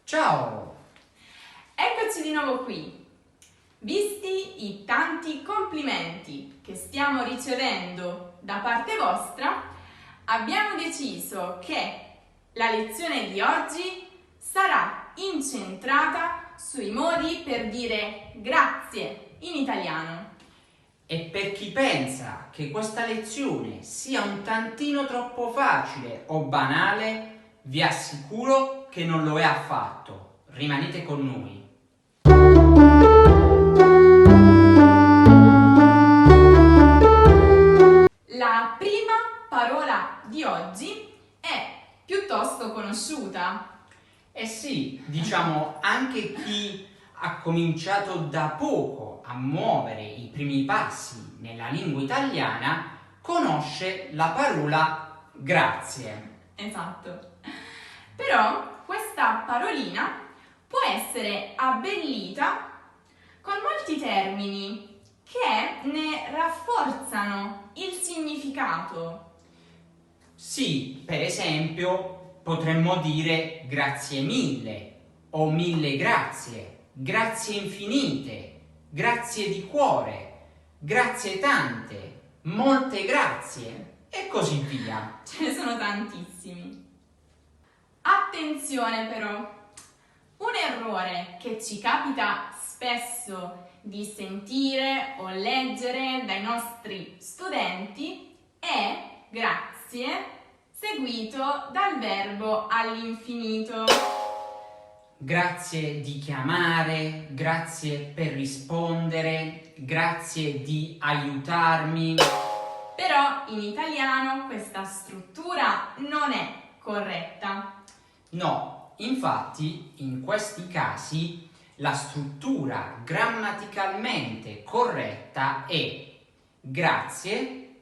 Ciao! Eccoci di nuovo qui. Visti i tanti complimenti che stiamo ricevendo da parte vostra, abbiamo deciso che la lezione di oggi sarà incentrata sui modi per dire grazie in italiano. E per chi pensa che questa lezione sia un tantino troppo facile o banale, vi assicuro che non lo è affatto. Rimanete con noi. La prima parola di oggi è piuttosto conosciuta. Eh sì, diciamo anche chi ha cominciato da poco a muovere i primi passi nella lingua italiana conosce la parola grazie. Esatto. Però questa parolina può essere abbellita con molti termini che ne rafforzano il significato. Sì, per esempio, potremmo dire grazie mille o mille grazie, grazie infinite, grazie di cuore, grazie tante, molte grazie e così via. Ce ne sono tantissimi. Attenzione però, un errore che ci capita spesso di sentire o leggere dai nostri studenti è grazie seguito dal verbo all'infinito. Grazie di chiamare, grazie per rispondere, grazie di aiutarmi. Però in italiano questa struttura non è corretta. No, infatti in questi casi la struttura grammaticalmente corretta è grazie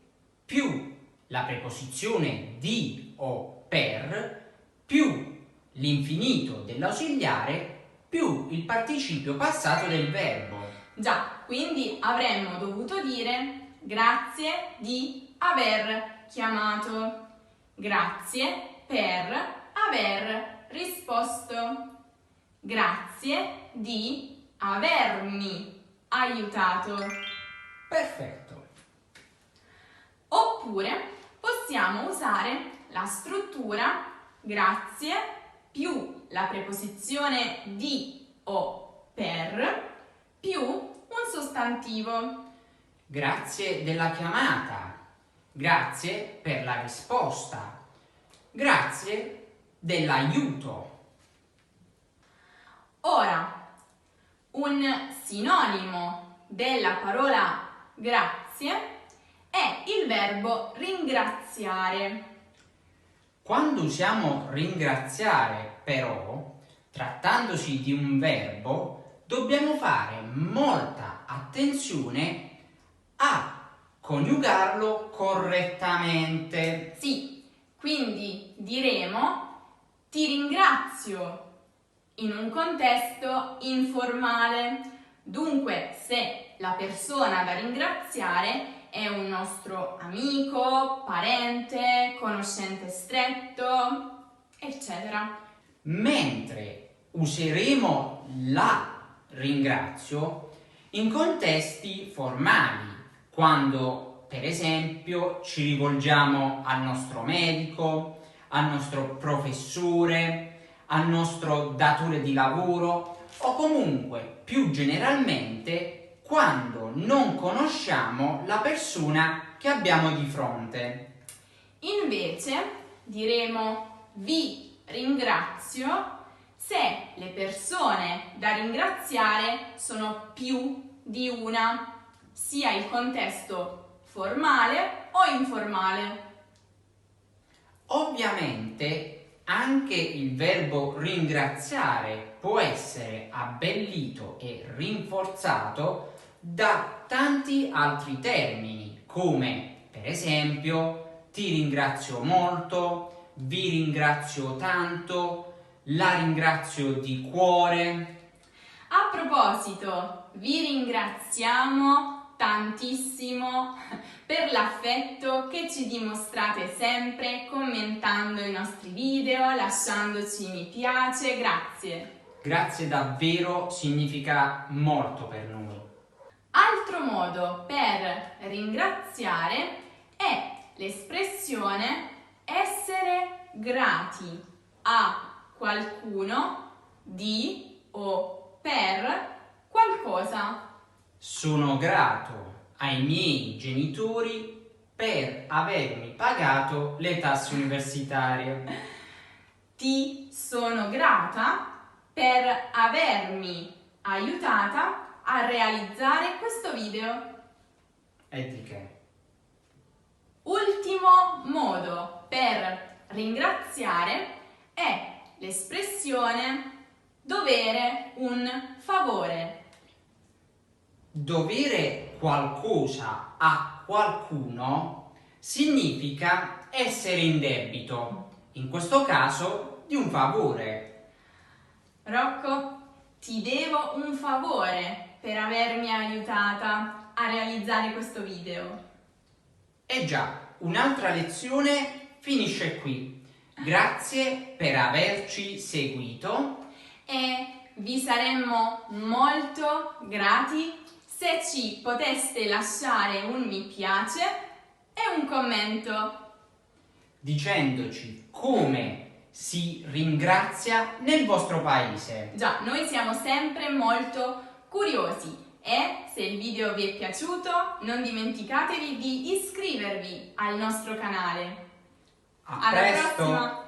più la preposizione di o per più l'infinito dell'ausiliare più il participio passato del verbo. Già, quindi avremmo dovuto dire grazie di aver chiamato, grazie per aver risposto, grazie di avermi aiutato. Perfetto. Oppure possiamo usare la struttura grazie più la preposizione di o per più un sostantivo. Grazie della chiamata, grazie per la risposta, grazie dell'aiuto. Ora, un sinonimo della parola grazie è il verbo ringraziare. Quando usiamo ringraziare, però, trattandosi di un verbo, dobbiamo fare molta attenzione a coniugarlo correttamente. Sì, quindi diremo ti ringrazio in un contesto informale. Dunque, se la persona da ringraziare è un nostro amico, parente, conoscente stretto, eccetera. Mentre useremo la ringrazio in contesti formali, quando per esempio ci rivolgiamo al nostro medico, al nostro professore, al nostro datore di lavoro o comunque più generalmente quando non conosciamo la persona che abbiamo di fronte. Invece diremo vi ringrazio se le persone da ringraziare sono più di una, sia il contesto formale o informale. Ovviamente anche il verbo ringraziare può essere abbellito e rinforzato da tanti altri termini, come per esempio ti ringrazio molto, vi ringrazio tanto, la ringrazio di cuore. A proposito, vi ringraziamo tantissimo per l'affetto che ci dimostrate sempre commentando i nostri video, lasciandoci mi piace, grazie. Grazie davvero, significa molto per noi. Altro modo per ringraziare è l'espressione essere grati a qualcuno di o per qualcosa. Sono grato ai miei genitori per avermi pagato le tasse universitarie. Ti sono grata per avermi aiutata a realizzare questo video. E di che? Ultimo modo per ringraziare è l'espressione dovere un favore. Dovere qualcosa a qualcuno significa essere in debito, in questo caso di un favore. Rocco, ti devo un favore per avermi aiutata a realizzare questo video. E già, un'altra lezione finisce qui. Grazie per averci seguito E vi saremmo molto grati se ci poteste lasciare un mi piace e un commento. dicendoci come si ringrazia nel vostro paese. Già, noi siamo sempre molto curiosi e se il video vi è piaciuto non dimenticatevi di iscrivervi al nostro canale. A Alla presto! prossima!